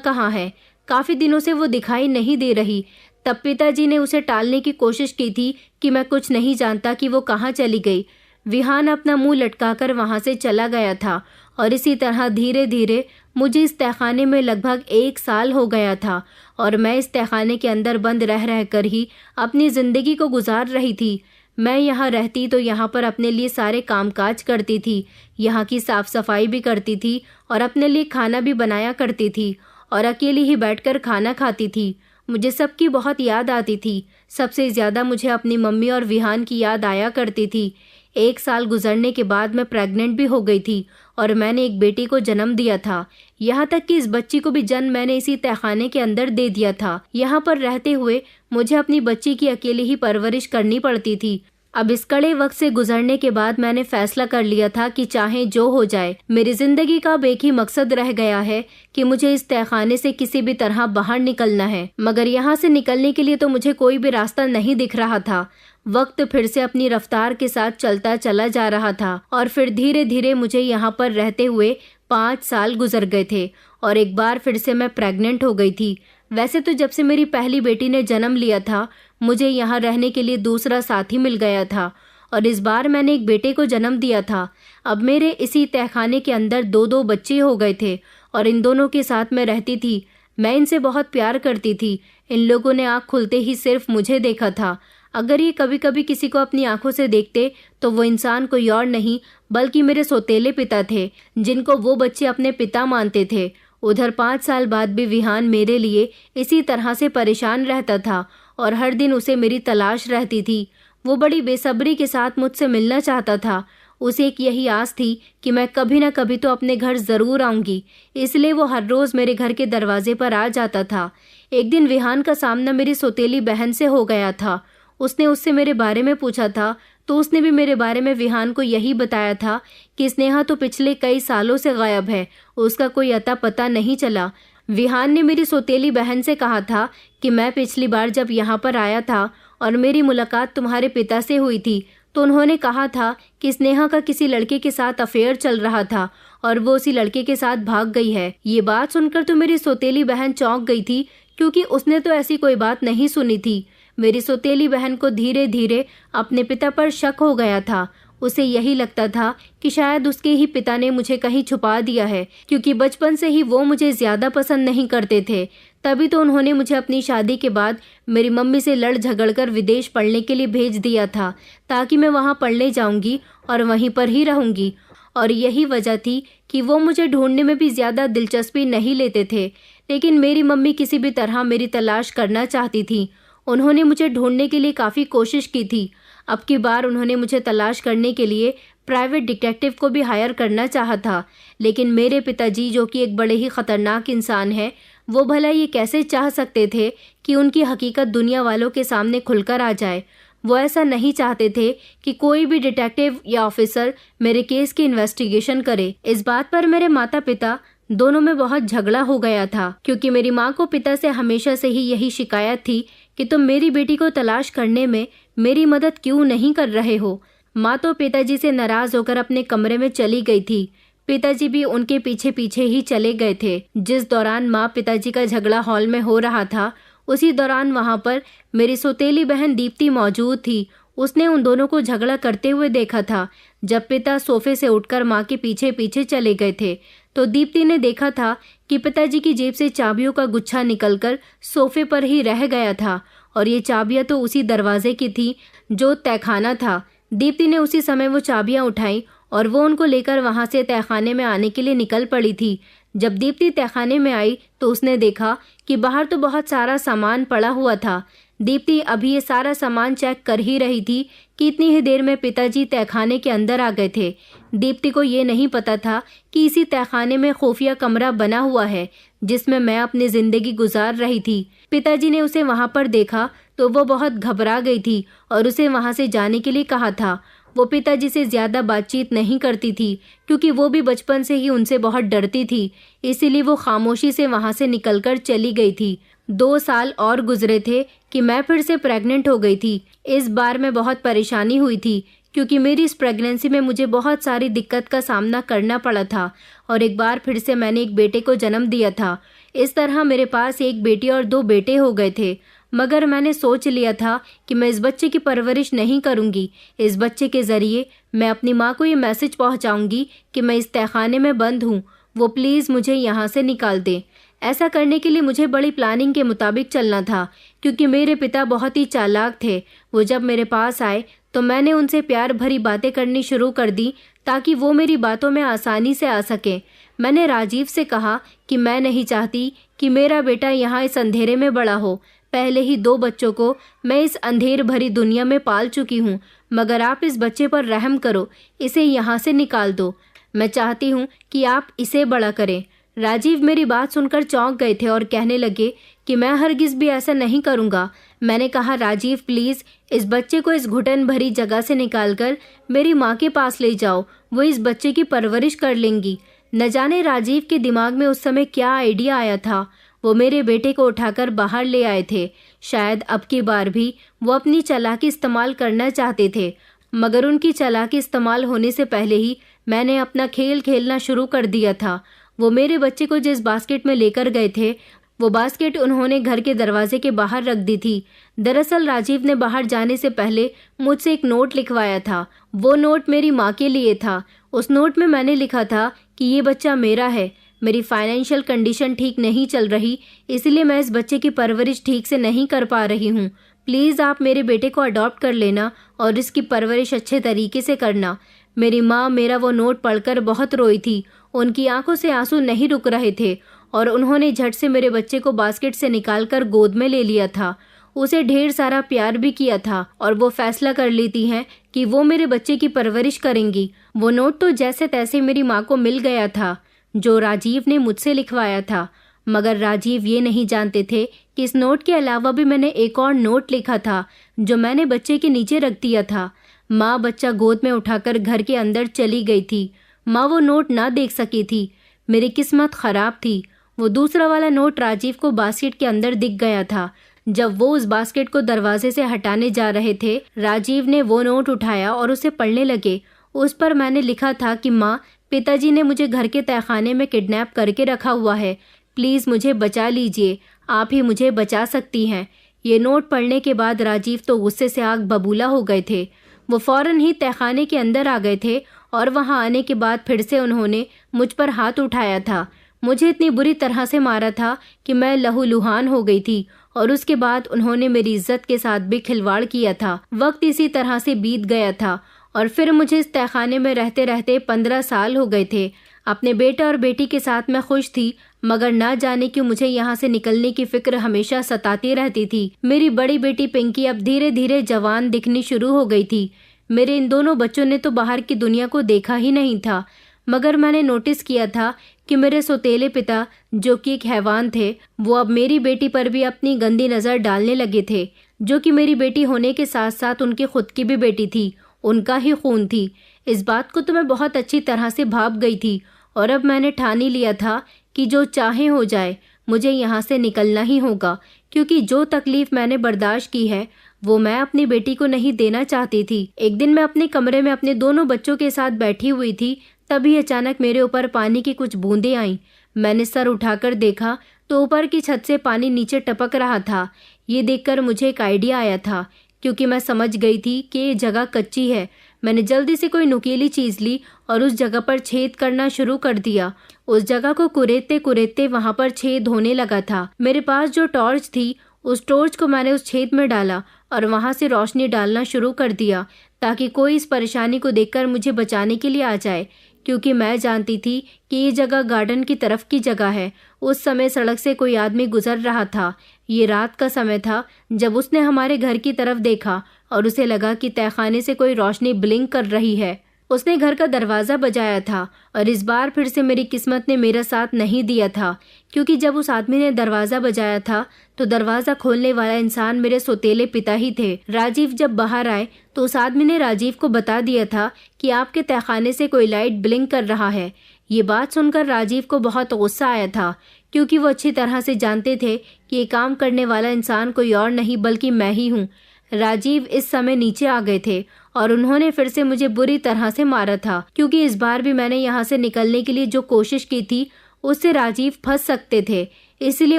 कहाँ है। काफ़ी दिनों से वो दिखाई नहीं दे रही। तब पिताजी ने उसे टालने की कोशिश की थी कि मैं कुछ नहीं जानता कि वो कहाँ चली गई। विहान अपना मुंह लटकाकर वहाँ से चला गया था और इसी तरह धीरे धीरे मुझे इस तहखाने में लगभग 1 साल हो गया था और मैं इस तहखाने के अंदर बंद रह रहकर ही अपनी ज़िंदगी को गुजार रही थी। मैं यहाँ रहती तो यहाँ पर अपने लिए सारे कामकाज करती थी, यहाँ की साफ सफाई भी करती थी और अपने लिए खाना भी बनाया करती थी और अकेली ही बैठकर खाना खाती थी। मुझे सबकी बहुत याद आती थी। सबसे ज़्यादा मुझे अपनी मम्मी और विहान की याद आया करती थी। 1 साल गुजरने के बाद मैं प्रेग्नेंट भी हो गई थी और मैंने एक बेटी को जन्म दिया था। यहाँ तक कि इस बच्ची को भी जन्म मैंने इसी तहखाने के अंदर दे दिया था। यहाँ पर रहते हुए मुझे अपनी बच्ची की अकेली ही परवरिश करनी पड़ती थी। अब इस कड़े वक्त से गुजरने के बाद मैंने फैसला कर लिया था कि चाहे जो हो जाए, मेरी जिंदगी का अब एक ही मकसद रह गया है कि मुझे इस तहखाने से किसी भी तरह बाहर निकलना है। मगर यहाँ से निकलने के लिए तो मुझे कोई भी रास्ता नहीं दिख रहा था। वक्त फिर से अपनी रफ्तार के साथ चलता चला जा रहा था और फिर धीरे धीरे मुझे यहाँ पर रहते हुए 5 साल गुजर गए थे और एक बार फिर से मैं प्रेग्नेंट हो गई थी। वैसे तो जब से मेरी पहली बेटी ने जन्म लिया था, मुझे यहाँ रहने के लिए दूसरा साथी मिल गया था और इस बार मैंने एक बेटे को जन्म दिया था। अब मेरे इसी तहखाने के अंदर 2 बच्चे हो गए थे और इन दोनों के साथ मैं रहती थी। मैं इनसे बहुत प्यार करती थी। इन लोगों ने आँख खुलते ही सिर्फ मुझे देखा था। अगर ये कभी कभी किसी को अपनी आंखों से देखते तो वो इंसान कोई और नहीं बल्कि मेरे सौतेले पिता थे, जिनको वो बच्चे अपने पिता मानते थे। उधर 5 साल बाद भी विहान मेरे लिए इसी तरह से परेशान रहता था और हर दिन उसे मेरी तलाश रहती थी। वो बड़ी बेसब्री के साथ मुझसे मिलना चाहता था। उसे एक यही आस थी कि मैं कभी न कभी तो अपने घर ज़रूर आऊँगी, इसलिए वो हर रोज़ मेरे घर के दरवाजे पर आ जाता था। एक दिन विहान का सामना मेरी सौतेली बहन से हो गया था। उसने उससे मेरे बारे में पूछा था तो उसने भी मेरे बारे में विहान को यही बताया था कि स्नेहा तो पिछले कई सालों से गायब है, उसका कोई अता पता नहीं चला। विहान ने मेरी सौतेली बहन से कहा था कि मैं पिछली बार जब यहाँ पर आया था और मेरी मुलाकात तुम्हारे पिता से हुई थी तो उन्होंने कहा था कि स्नेहा का किसी लड़के के साथ अफेयर चल रहा था और वो उसी लड़के के साथ भाग गई है। ये बात सुनकर तो मेरी सौतेली बहन चौंक गई थी, क्योंकि उसने तो ऐसी कोई बात नहीं सुनी थी। मेरी सौतेली बहन को धीरे धीरे अपने पिता पर शक हो गया था। उसे यही लगता था कि शायद उसके ही पिता ने मुझे कहीं छुपा दिया है, क्योंकि बचपन से ही वो मुझे ज़्यादा पसंद नहीं करते थे। तभी तो उन्होंने मुझे अपनी शादी के बाद मेरी मम्मी से लड़ झगड़ कर विदेश पढ़ने के लिए भेज दिया था, ताकि मैं वहाँ पढ़ने जाऊँगी और वहीं पर ही रहूँगी। और यही वजह थी कि वो मुझे ढूंढने में भी ज़्यादा दिलचस्पी नहीं लेते थे। लेकिन मेरी मम्मी किसी भी तरह मेरी तलाश करना चाहती थी। उन्होंने मुझे ढूंढने के लिए काफ़ी कोशिश की थी। अब की बार उन्होंने मुझे तलाश करने के लिए प्राइवेट डिटेक्टिव को भी हायर करना चाहा था। लेकिन मेरे पिताजी, जो कि एक बड़े ही ख़तरनाक इंसान हैं, वो भला ये कैसे चाह सकते थे कि उनकी हकीकत दुनिया वालों के सामने खुलकर आ जाए। वो ऐसा नहीं चाहते थे कि कोई भी डिटेक्टिव या ऑफिसर मेरे केस की इन्वेस्टिगेशन करे। इस बात पर मेरे माता पिता दोनों में बहुत झगड़ा हो गया था, क्योंकि मेरी माँ को पिता से हमेशा से ही यही शिकायत थी कि तुम मेरी बेटी को तलाश करने में मेरी मदद क्यों नहीं कर रहे हो। माँ तो पिताजी से नाराज होकर अपने कमरे में चली गई थी। पिताजी भी उनके पीछे पीछे ही चले गए थे। जिस दौरान माँ पिताजी का झगड़ा हॉल में हो रहा था, उसी दौरान वहाँ पर मेरी सौतेली बहन दीप्ति मौजूद थी। उसने उन दोनों को झगड़ा करते हुए देखा था। जब पिता सोफे से उठकर माँ के पीछे पीछे चले गए थे तो दीप्ति ने देखा था कि पिताजी की जेब से चाबियों का गुच्छा निकलकर सोफे पर ही रह गया था, और ये चाबियां तो उसी दरवाजे की थी जो तहखाना था। दीप्ति ने उसी समय वो चाबियां उठाई और वो उनको लेकर वहां से तहखाने में आने के लिए निकल पड़ी थी। जब दीप्ति तहखाने में आई तो उसने देखा कि बाहर तो बहुत सारा सामान पड़ा हुआ था। दीप्ति अभी ये सारा सामान चेक कर ही रही थी कि इतनी ही देर में पिताजी तहखाने के अंदर आ गए थे। दीप्ति को ये नहीं पता था कि इसी तहखाने में खुफिया कमरा बना हुआ है जिसमें मैं अपनी जिंदगी गुजार रही थी। पिताजी ने उसे वहां पर देखा तो वो बहुत घबरा गई थी और उसे वहां से जाने के लिए कहा था। वो पिताजी से ज्यादा बातचीत नहीं करती थी क्योंकि वो भी बचपन से ही उनसे बहुत डरती थी, इसीलिए वो खामोशी से वहां से निकलकर चली गई थी। 2 साल और गुजरे थे कि मैं फिर से प्रेग्नेंट हो गई थी। इस बार मैं बहुत परेशानी हुई थी क्योंकि मेरी इस प्रेगनेंसी में मुझे बहुत सारी दिक्कत का सामना करना पड़ा था और एक बार फिर से मैंने एक बेटे को जन्म दिया था। इस तरह मेरे पास एक बेटी और 2 बेटे हो गए थे। मगर मैंने सोच लिया था कि मैं इस बच्चे की परवरिश नहीं करूंगी। इस बच्चे के जरिए मैं अपनी माँ को ये मैसेज पहुंचाऊंगी कि मैं इस तहखाने में बंद हूँ, वो प्लीज़ मुझे यहाँ से निकाल दें। ऐसा करने के लिए मुझे बड़ी प्लानिंग के मुताबिक चलना था क्योंकि मेरे पिता बहुत ही चालाक थे। वो जब मेरे पास आए तो मैंने उनसे प्यार भरी बातें करनी शुरू कर दी ताकि वो मेरी बातों में आसानी से आ सके। मैंने राजीव से कहा कि मैं नहीं चाहती कि मेरा बेटा यहाँ इस अंधेरे में बड़ा हो। पहले ही 2 बच्चों को मैं इस अंधेर भरी दुनिया में पाल चुकी हूँ, मगर आप इस बच्चे पर रहम करो, इसे यहाँ से निकाल दो। मैं चाहती हूँ कि आप इसे बड़ा करें। राजीव मेरी बात सुनकर चौंक गए थे और कहने लगे कि मैं हरगिज भी ऐसा नहीं करूँगा। मैंने कहा, राजीव प्लीज़ इस बच्चे को इस घुटन भरी जगह से निकालकर मेरी माँ के पास ले जाओ, वो इस बच्चे की परवरिश कर लेंगी। न जाने राजीव के दिमाग में उस समय क्या आइडिया आया था। वो मेरे बेटे को उठाकर बाहर ले आए थे। शायद अब की बार भी वो अपनी चालाकी इस्तेमाल करना चाहते थे, मगर उनकी चालाकी इस्तेमाल होने से पहले ही मैंने अपना खेल खेलना शुरू कर दिया था। वो मेरे बच्चे को जिस बास्केट में लेकर गए थे वो बास्केट उन्होंने घर के दरवाजे के बाहर रख दी थी। दरअसल राजीव ने बाहर जाने से पहले मुझसे एक नोट लिखवाया था। वो नोट मेरी माँ के लिए था। उस नोट में मैंने लिखा था कि ये बच्चा मेरा है। मेरी फाइनेंशियल कंडीशन ठीक नहीं चल रही, इसलिए मैं इस बच्चे की परवरिश ठीक से नहीं कर पा रही हूँ। प्लीज़ आप मेरे बेटे को अडॉप्ट कर लेना और इसकी परवरिश अच्छे तरीके से करना। मेरी माँ मेरा वो नोट पढ़कर बहुत रोई थी। उनकी आंखों से आंसू नहीं रुक रहे थे और उन्होंने झट से मेरे बच्चे को बास्केट से निकालकर गोद में ले लिया था। उसे ढेर सारा प्यार भी किया था और वो फैसला कर लेती हैं कि वो मेरे बच्चे की परवरिश करेंगी। वो नोट तो जैसे तैसे मेरी माँ को मिल गया था जो राजीव ने मुझसे लिखवाया था, मगर राजीव ये नहीं जानते थे कि इस नोट के अलावा भी मैंने एक और नोट लिखा था जो मैंने बच्चे के नीचे रख दिया था। माँ बच्चा गोद में उठाकर घर के अंदर चली गई थी। माँ वो नोट ना देख सकी थी। मेरी किस्मत खराब थी। वो दूसरा वाला नोट राजीव को बास्केट के अंदर दिख गया था। जब वो उस बास्केट को दरवाजे से हटाने जा रहे थे, राजीव ने वो नोट उठाया और उसे पढ़ने लगे। उस पर मैंने लिखा था कि माँ, पिताजी ने मुझे घर के तहखाने में किडनैप करके रखा हुआ है। प्लीज़ मुझे बचा लीजिए, आप ही मुझे बचा सकती हैं। ये नोट पढ़ने के बाद राजीव तो गुस्से से आग बबूला हो गए थे। वो फौरन ही तहखाने के अंदर आ गए थे और वहां आने के बाद फिर से उन्होंने मुझ पर हाथ उठाया था। मुझे इतनी बुरी तरह से मारा था कि मैं लहूलुहान हो गई थी और उसके बाद उन्होंने मेरी इज्जत के साथ भी खिलवाड़ किया था। वक्त इसी तरह से बीत गया था और फिर मुझे इस तहखाने में रहते रहते 15 साल हो गए थे। अपने बेटे और बेटी के साथ मैं खुश थी, मगर ना जाने क्यों मुझे यहाँ से निकलने की फिक्र हमेशा सताती रहती थी। मेरी बड़ी बेटी पिंकी अब धीरे धीरे जवान दिखनी शुरू हो गई थी। मेरे इन दोनों बच्चों ने तो बाहर की दुनिया को देखा ही नहीं था, मगर मैंने नोटिस किया था कि मेरे सौतेले पिता, जो कि एक हैवान थे, वो अब मेरी बेटी पर भी अपनी गंदी नज़र डालने लगे थे, जो कि मेरी बेटी होने के साथ साथ उनकी खुद की भी बेटी थी, उनका ही खून थी। इस बात को तो मैं बहुत अच्छी तरह से भाप गई थी और अब मैंने ठान ही लिया था कि जो चाहे हो जाए, मुझे यहाँ से निकलना ही होगा, क्योंकि जो तकलीफ मैंने बर्दाश्त की है वो मैं अपनी बेटी को नहीं देना चाहती थी। एक दिन मैं अपने कमरे में अपने दोनों बच्चों के साथ बैठी हुई थी, तभी अचानक मेरे ऊपर पानी की कुछ बूंदें आईं। मैंने सर उठाकर देखा तो ऊपर की छत से पानी नीचे टपक रहा था। ये देखकर मुझे एक आइडिया आया था, क्योंकि मैं समझ गई थी कि ये जगह कच्ची है। मैंने जल्दी से कोई नुकीली चीज़ ली और उस जगह पर छेद करना शुरू कर दिया। उस जगह को कुरेदते कुरेदते वहां पर छेद होने लगा था। मेरे पास जो टॉर्च थी, उस टॉर्च को मैंने उस छेद में डाला और वहां से रोशनी डालना शुरू कर दिया, ताकि कोई इस परेशानी को देखकर मुझे बचाने के लिए आ जाए, क्योंकि मैं जानती थी कि ये जगह गार्डन की तरफ की जगह है। उस समय सड़क से कोई आदमी गुजर रहा था। ये रात का समय था जब उसने हमारे घर की तरफ देखा और उसे लगा कि तहखाने से कोई रोशनी ब्लिंक कर रही है। उसने घर का दरवाज़ा बजाया था और इस बार फिर से मेरी किस्मत ने मेरा साथ नहीं दिया था, क्योंकि जब उस आदमी ने दरवाज़ा बजाया था तो दरवाज़ा खोलने वाला इंसान मेरे सौतेले पिता ही थे। राजीव जब बाहर आए तो उस आदमी ने राजीव को बता दिया था कि आपके तहखाने से कोई लाइट ब्लिंक कर रहा है। ये बात सुनकर राजीव को बहुत गुस्सा आया था, क्योंकि वो अच्छी तरह से जानते थे कि ये काम करने वाला इंसान कोई और नहीं बल्कि मैं ही हूँ। राजीव इस समय नीचे आ गए थे और उन्होंने फिर से मुझे बुरी तरह से मारा था, क्योंकि इस बार भी मैंने यहाँ से निकलने के लिए जो कोशिश की थी उससे राजीव फंस सकते थे, इसलिए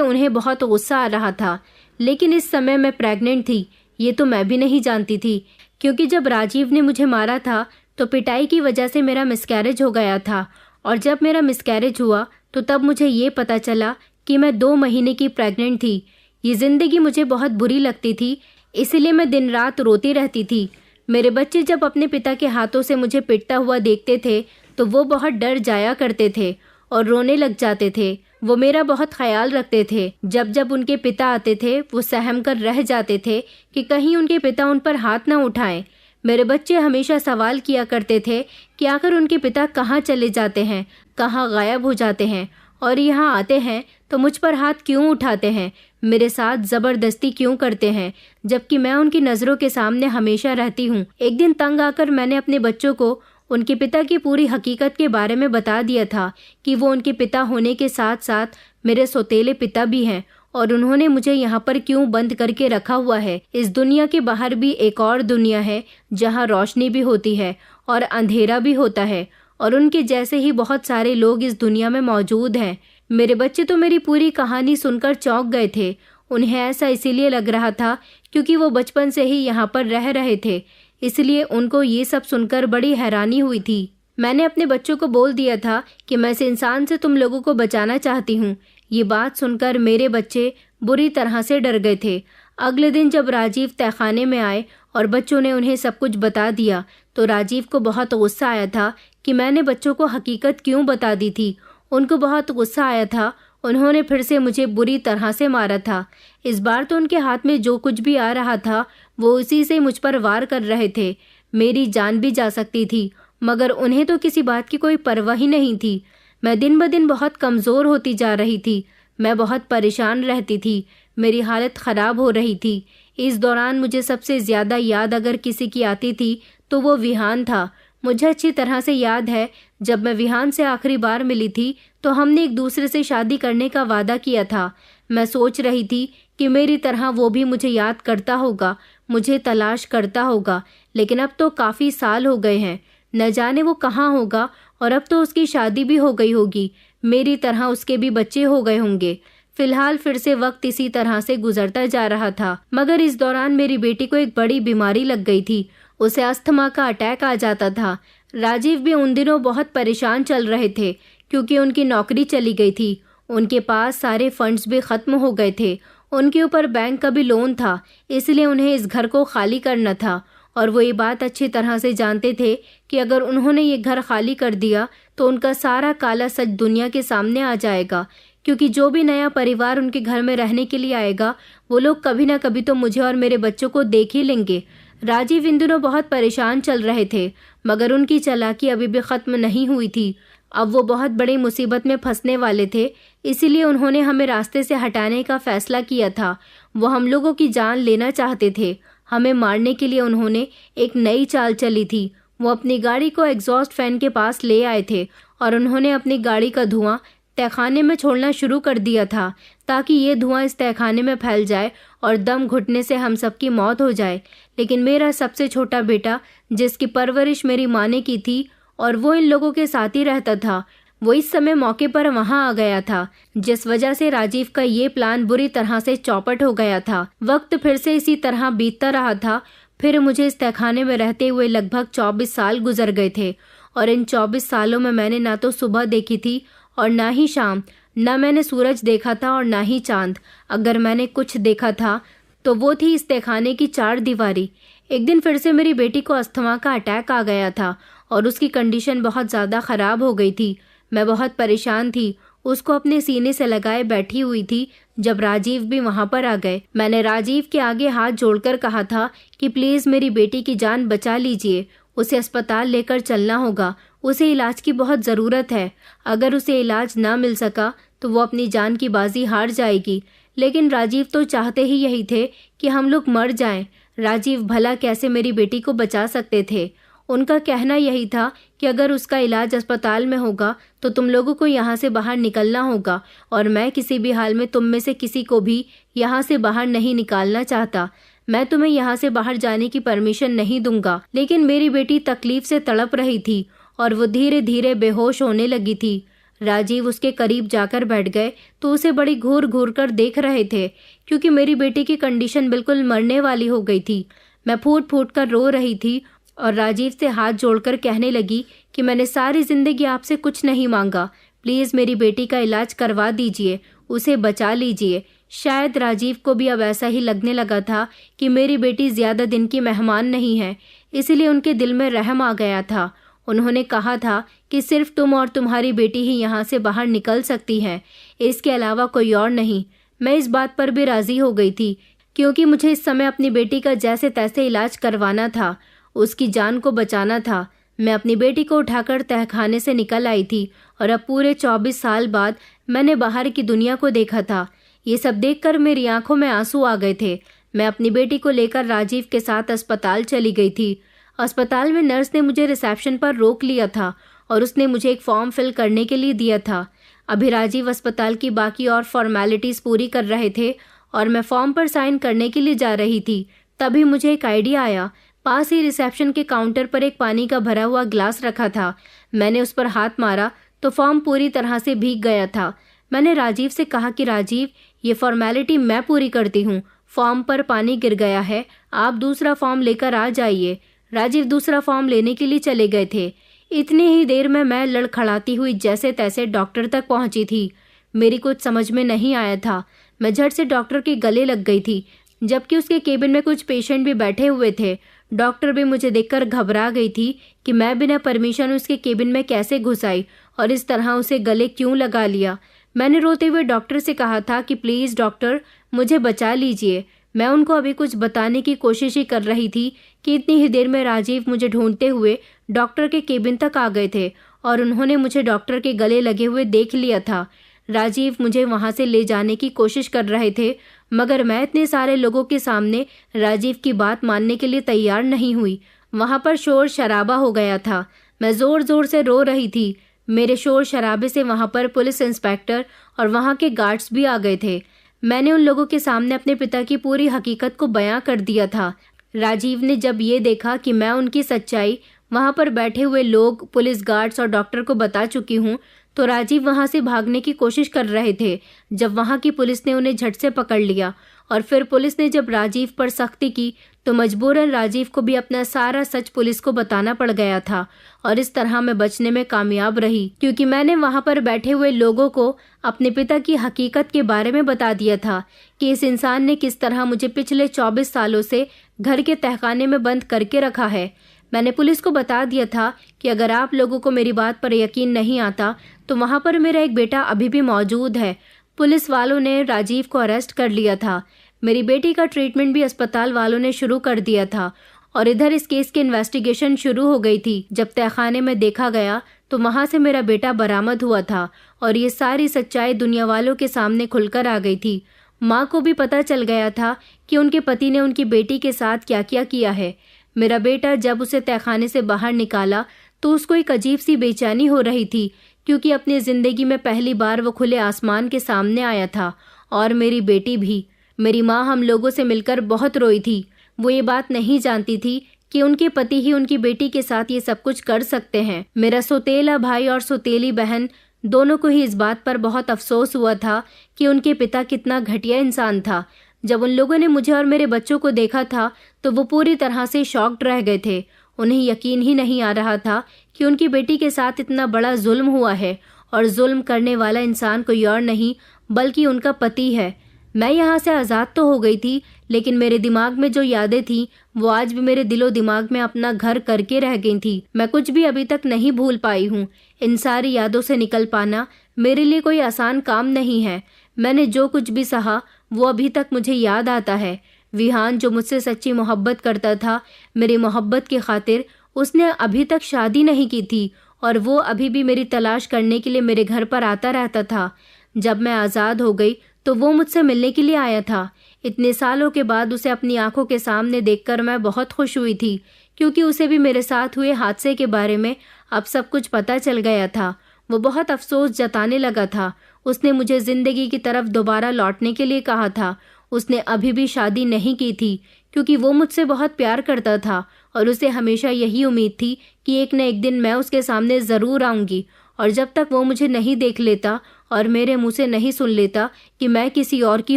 उन्हें बहुत गुस्सा आ रहा था। लेकिन इस समय मैं प्रेग्नेंट थी, ये तो मैं भी नहीं जानती थी, क्योंकि जब राजीव ने मुझे मारा था तो पिटाई की वजह से मेरा मिसकैरेज हो गया था, और जब मेरा मिसकैरेज हुआ तो तब मुझे ये पता चला कि मैं 2 महीने की प्रेग्नेंट थी। ये जिंदगी मुझे बहुत बुरी लगती थी, इसलिए मैं दिन रात रोती रहती थी। मेरे बच्चे जब अपने पिता के हाथों से मुझे पिटता हुआ देखते थे तो वो बहुत डर जाया करते थे और रोने लग जाते थे। वो मेरा बहुत ख्याल रखते थे। जब जब उनके पिता आते थे वो सहम कर रह जाते थे कि कहीं उनके पिता उन पर हाथ न उठाएं। मेरे बच्चे हमेशा सवाल किया करते थे कि आखिर उनके पिता कहाँ चले जाते हैं, कहाँ गायब हो जाते हैं, और यहाँ आते हैं तो मुझ पर हाथ क्यों उठाते हैं, मेरे साथ ज़बरदस्ती क्यों करते हैं, जबकि मैं उनकी नज़रों के सामने हमेशा रहती हूँ। एक दिन तंग आकर मैंने अपने बच्चों को उनके पिता की पूरी हकीकत के बारे में बता दिया था कि वो उनके पिता होने के साथ साथ मेरे सौतेले पिता भी हैं, और उन्होंने मुझे यहाँ पर क्यों बंद करके रखा हुआ है। इस दुनिया के बाहर भी एक और दुनिया है जहाँ रोशनी भी होती है और अंधेरा भी होता है, और उनके जैसे ही बहुत सारे लोग इस दुनिया में मौजूद हैं। मेरे बच्चे तो मेरी पूरी कहानी सुनकर चौंक गए थे। उन्हें ऐसा इसीलिए लग रहा था क्योंकि वो बचपन से ही यहाँ पर रह रहे थे, इसलिए उनको ये सब सुनकर बड़ी हैरानी हुई थी। मैंने अपने बच्चों को बोल दिया था कि मैं इस इंसान से तुम लोगों को बचाना चाहती हूँ। ये बात सुनकर मेरे बच्चे बुरी तरह से डर गए थे। अगले दिन जब राजीव तहखाने में आए और बच्चों ने उन्हें सब कुछ बता दिया तो राजीव को बहुत गुस्सा आया था कि मैंने बच्चों को हकीकत क्यों बता दी थी। उनको बहुत गुस्सा आया था। उन्होंने फिर से मुझे बुरी तरह से मारा था। इस बार तो उनके हाथ में जो कुछ भी आ रहा था वो उसी से मुझ पर वार कर रहे थे। मेरी जान भी जा सकती थी, मगर उन्हें तो किसी बात की कोई परवाह ही नहीं थी। मैं दिन ब दिन बहुत कमज़ोर होती जा रही थी। मैं बहुत परेशान रहती थी। मेरी हालत ख़राब हो रही थी। इस दौरान मुझे सबसे ज़्यादा याद अगर किसी की आती थी तो वो विहान था। मुझे अच्छी तरह से याद है, जब मैं विहान से आखिरी बार मिली थी तो हमने एक दूसरे से शादी करने का वादा किया था। मैं सोच रही थी कि मेरी तरह वो भी मुझे याद करता होगा, मुझे तलाश करता होगा, लेकिन अब तो काफ़ी साल हो गए हैं। न जाने वो कहाँ होगा, और अब तो उसकी शादी भी हो गई होगी। मेरी तरह उसके भी बच्चे हो गए होंगे। फिलहाल फिर से वक्त इसी तरह से गुजरता जा रहा था, मगर इस दौरान मेरी बेटी को एक बड़ी बीमारी लग गई थी। उसे अस्थमा का अटैक आ जाता था। राजीव भी उन दिनों बहुत परेशान चल रहे थे, क्योंकि उनकी नौकरी चली गई थी। उनके पास सारे फंड्स भी ख़त्म हो गए थे। उनके ऊपर बैंक का भी लोन था, इसलिए उन्हें इस घर को खाली करना था, और वो ये बात अच्छी तरह से जानते थे कि अगर उन्होंने ये घर खाली कर दिया तो उनका सारा काला सच दुनिया के सामने आ जाएगा, क्योंकि जो भी नया परिवार उनके घर में रहने के लिए आएगा वो लोग कभी ना कभी तो मुझे और मेरे बच्चों को देख ही लेंगे। राजीव इन दिनों बहुत परेशान चल रहे थे, मगर उनकी चालाकी अभी भी ख़त्म नहीं हुई थी। अब वो बहुत बड़ी मुसीबत में फंसने वाले थे, इसीलिए उन्होंने हमें रास्ते से हटाने का फैसला किया था। वो हम लोगों की जान लेना चाहते थे। हमें मारने के लिए उन्होंने एक नई चाल चली थी। वो अपनी गाड़ी को एग्जॉस्ट फैन के पास ले आए थे और उन्होंने अपनी गाड़ी का धुआं तहखाने में छोड़ना शुरू कर दिया था, ताकि ये धुआं इस तहखाने में फैल जाए और दम घुटने से हम सबकी मौत हो जाए। लेकिन मेरा सबसे छोटा बेटा, जिसकी परवरिश मेरी माँ ने की थी और वो इन लोगों के साथ ही रहता था, वो इस समय मौके पर वहां आ गया था, जिस वजह से राजीव का ये प्लान बुरी तरह से चौपट हो गया था। वक्त फिर से इसी तरह बीतता रहा था। फिर मुझे इस तहखाने में रहते हुए लगभग 24 साल गुजर गए थे, और इन 24 सालों में मैंने ना तो सुबह देखी थी और ना ही शाम, ना मैंने सूरज देखा था और ना ही चांद। अगर मैंने कुछ देखा था तो वो थी इस तहखाने की 4 दीवारी। एक दिन फिर से मेरी बेटी को अस्थमा का अटैक आ गया था और उसकी कंडीशन बहुत ज़्यादा ख़राब हो गई थी। मैं बहुत परेशान थी, उसको अपने सीने से लगाए बैठी हुई थी जब राजीव भी वहाँ पर आ गए। मैंने राजीव के आगे हाथ जोड़कर कहा था कि प्लीज़ मेरी बेटी की जान बचा लीजिए, उसे अस्पताल लेकर चलना होगा। उसे इलाज की बहुत ज़रूरत है। अगर उसे इलाज ना मिल सका तो वो अपनी जान की बाजी हार जाएगी। लेकिन राजीव तो चाहते ही यही थे कि हम लोग मर जाएं। राजीव भला कैसे मेरी बेटी को बचा सकते थे? उनका कहना यही था कि अगर उसका इलाज अस्पताल में होगा तो तुम लोगों को यहाँ से बाहर निकलना होगा, और मैं किसी भी हाल में तुम में से किसी को भी यहाँ से बाहर नहीं निकालना चाहता। मैं तुम्हें यहाँ से बाहर जाने की परमिशन नहीं दूंगा। लेकिन मेरी बेटी तकलीफ से तड़प रही थी और वो धीरे धीरे बेहोश होने लगी थी। राजीव उसके करीब जाकर बैठ गए तो उसे बड़ी घूर घूर कर देख रहे थे, क्योंकि मेरी बेटी की कंडीशन बिल्कुल मरने वाली हो गई थी। मैं फूट फूट कर रो रही थी और राजीव से हाथ जोड़कर कहने लगी कि मैंने सारी जिंदगी आपसे कुछ नहीं मांगा, प्लीज़ मेरी बेटी का इलाज करवा दीजिए, उसे बचा लीजिए। शायद राजीव को भी अब ऐसा ही लगने लगा था कि मेरी बेटी ज़्यादा दिन की मेहमान नहीं है, इसलिए उनके दिल में रहम आ गया था। उन्होंने कहा था कि सिर्फ तुम और तुम्हारी बेटी ही यहाँ से बाहर निकल सकती हैं, इसके अलावा कोई और नहीं। मैं इस बात पर भी राज़ी हो गई थी, क्योंकि मुझे इस समय अपनी बेटी का जैसे तैसे इलाज करवाना था, उसकी जान को बचाना था। मैं अपनी बेटी को उठाकर तहखाने से निकल आई थी और अब पूरे 24 साल बाद मैंने बाहर की दुनिया को देखा था। ये सब देखकर मेरी आंखों में आंसू आ गए थे। मैं अपनी बेटी को लेकर राजीव के साथ अस्पताल चली गई थी। अस्पताल में नर्स ने मुझे रिसेप्शन पर रोक लिया था और उसने मुझे एक फॉर्म फिल करने के लिए दिया था। अभी राजीव अस्पताल की बाकी और फॉर्मेलिटीज़ पूरी कर रहे थे और मैं फॉर्म पर साइन करने के लिए जा रही थी। तभी मुझे एक आइडिया आया। पास ही रिसेप्शन के काउंटर पर एक पानी का भरा हुआ ग्लास रखा था। मैंने उस पर हाथ मारा तो फॉर्म पूरी तरह से भीग गया था। मैंने राजीव से कहा कि राजीव, ये फॉर्मेलिटी मैं पूरी करती हूँ, फॉर्म पर पानी गिर गया है, आप दूसरा फॉर्म लेकर आ जाइए। राजीव दूसरा फॉर्म लेने के लिए चले गए थे। इतनी ही देर में मैं लड़खड़ाती हुई जैसे तैसे डॉक्टर तक पहुंची थी। मेरी कुछ समझ में नहीं आया था। मैं झट से डॉक्टर के गले लग गई थी, जबकि उसके केबिन में कुछ पेशेंट भी बैठे हुए थे। डॉक्टर भी मुझे देखकर घबरा गई थी कि मैं बिना परमिशन उसके केबिन में कैसे घुस आई और इस तरह उसे गले क्यों लगा लिया। मैंने रोते हुए डॉक्टर से कहा था कि प्लीज़ डॉक्टर, मुझे बचा लीजिए। मैं उनको अभी कुछ बताने की कोशिश ही कर रही थी कि इतनी ही देर में राजीव मुझे ढूंढते हुए डॉक्टर के केबिन तक आ गए थे और उन्होंने मुझे डॉक्टर के गले लगे हुए देख लिया था। राजीव मुझे वहां से ले जाने की कोशिश कर रहे थे, मगर मैं इतने सारे लोगों के सामने राजीव की बात मानने के लिए तैयार नहीं हुई। वहां पर शोर शराबा हो गया था। मैं जोर जोर से रो रही थी। मेरे शोर शराबे से वहां पर पुलिस इंस्पेक्टर और वहां के गार्ड्स भी आ गए थे। मैंने उन लोगों के सामने अपने पिता की पूरी हकीकत को बयां कर दिया था। राजीव ने जब ये देखा कि मैं उनकी सच्चाई वहां पर बैठे हुए लोग, पुलिस गार्ड्स और डॉक्टर को बता चुकी हूँ, तो राजीव वहां से भागने की कोशिश कर रहे थे। जब वहां की पुलिस ने उन्हें झट से पकड़ लिया और फिर पुलिस ने जब राजीव पर सख्ती की तो मजबूरन राजीव को भी अपना सारा सच पुलिस को बताना पड़ गया था और इस तरह मैं बचने में कामयाब रही, क्योंकि मैंने वहां पर बैठे हुए लोगों को अपने पिता की हकीकत के बारे में बता दिया था कि इस इंसान ने किस तरह मुझे पिछले 24 सालों से घर के तहखाने में बंद करके रखा है। मैंने पुलिस को बता दिया था कि अगर आप लोगों को मेरी बात पर यकीन नहीं आता तो वहां पर मेरा एक बेटा अभी भी मौजूद है। पुलिस वालों ने राजीव को अरेस्ट कर लिया था। मेरी बेटी का ट्रीटमेंट भी अस्पताल वालों ने शुरू कर दिया था और इधर इस केस की इन्वेस्टिगेशन शुरू हो गई थी। जब तहखाने में देखा गया तो वहां से मेरा बेटा बरामद हुआ था और ये सारी सच्चाई दुनिया वालों के सामने खुलकर आ गई थी। माँ को भी पता चल गया था कि उनके पति ने उनकी बेटी के साथ क्या क्या किया है। मेरा बेटा जब उसे तहखाने से बाहर निकाला तो उसको एक अजीब सी बेचैनी हो रही थी, क्योंकि अपनी जिंदगी में पहली बार वो खुले आसमान के सामने आया था। और मेरी बेटी भी। मेरी माँ हम लोगों से मिलकर बहुत रोई थी। वो ये बात नहीं जानती थी कि उनके पति ही उनकी बेटी के साथ ये सब कुछ कर सकते हैं। मेरा सौतेला भाई और सौतेली बहन दोनों को ही इस बात पर बहुत अफसोस हुआ था कि उनके पिता कितना घटिया इंसान था। जब उन लोगों ने मुझे और मेरे बच्चों को देखा था तो वो पूरी तरह से शॉक्ड रह गए थे। उन्हें यकीन ही नहीं आ रहा था कि उनकी बेटी के साथ इतना बड़ा जुल्म हुआ है और जुल्म करने वाला इंसान कोई और नहीं बल्कि उनका पति है। मैं यहाँ से आज़ाद तो हो गई थी, लेकिन मेरे दिमाग में जो यादें थीं वो आज भी मेरे दिलो दिमाग में अपना घर करके रह गई थी। मैं कुछ भी अभी तक नहीं भूल पाई हूँ। इन सारी यादों से निकल पाना मेरे लिए कोई आसान काम नहीं है। मैंने जो कुछ भी सहा वो अभी तक मुझे याद आता है। विहान जो मुझसे सच्ची मोहब्बत करता था, मेरी मोहब्बत की खातिर उसने अभी तक शादी नहीं की थी और वो अभी भी मेरी तलाश करने के लिए मेरे घर पर आता रहता था। जब मैं आज़ाद हो गई तो वो मुझसे मिलने के लिए आया था। इतने सालों के बाद उसे अपनी आंखों के सामने देखकर मैं बहुत खुश हुई थी, क्योंकि उसे भी मेरे साथ हुए हादसे के बारे में अब सब कुछ पता चल गया था। वो बहुत अफसोस जताने लगा था। उसने मुझे जिंदगी की तरफ दोबारा लौटने के लिए कहा था। उसने अभी भी शादी नहीं की थी, क्योंकि वो मुझसे बहुत प्यार करता था और उसे हमेशा यही उम्मीद थी कि एक न एक दिन मैं उसके सामने ज़रूर आऊँगी। और जब तक वो मुझे नहीं देख लेता और मेरे मुंह से नहीं सुन लेता कि मैं किसी और की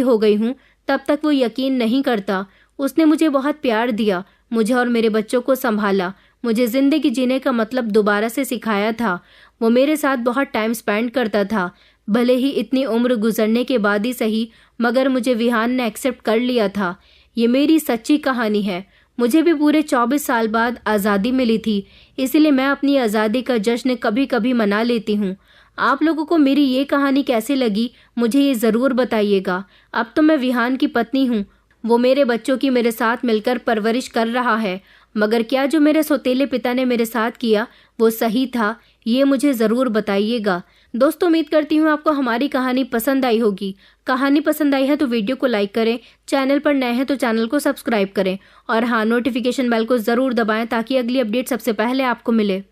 हो गई हूँ, तब तक वो यकीन नहीं करता। उसने मुझे बहुत प्यार दिया, मुझे और मेरे बच्चों को संभाला, मुझे ज़िंदगी जीने का मतलब दोबारा से सिखाया था। वो मेरे साथ बहुत टाइम स्पेंड करता था, भले ही इतनी उम्र गुजरने के बाद ही सही, मगर मुझे विहान ने एक्सेप्ट कर लिया था। ये मेरी सच्ची कहानी है। मुझे भी पूरे 24 साल बाद आज़ादी मिली थी, इसलिए मैं अपनी आज़ादी का जश्न कभी कभी मना लेती हूँ। आप लोगों को मेरी ये कहानी कैसी लगी, मुझे ये ज़रूर बताइएगा। अब तो मैं विहान की पत्नी हूँ, वो मेरे बच्चों की मेरे साथ मिलकर परवरिश कर रहा है, मगर क्या जो मेरे सौतेले पिता ने मेरे साथ किया वो सही था, ये मुझे ज़रूर बताइएगा। दोस्तों, उम्मीद करती हूँ आपको हमारी कहानी पसंद आई होगी। कहानी पसंद आई है तो वीडियो को लाइक करें, चैनल पर नए हैं तो चैनल को सब्सक्राइब करें और हाँ, नोटिफिकेशन बेल को ज़रूर दबाएं ताकि अगली अपडेट सबसे पहले आपको मिले।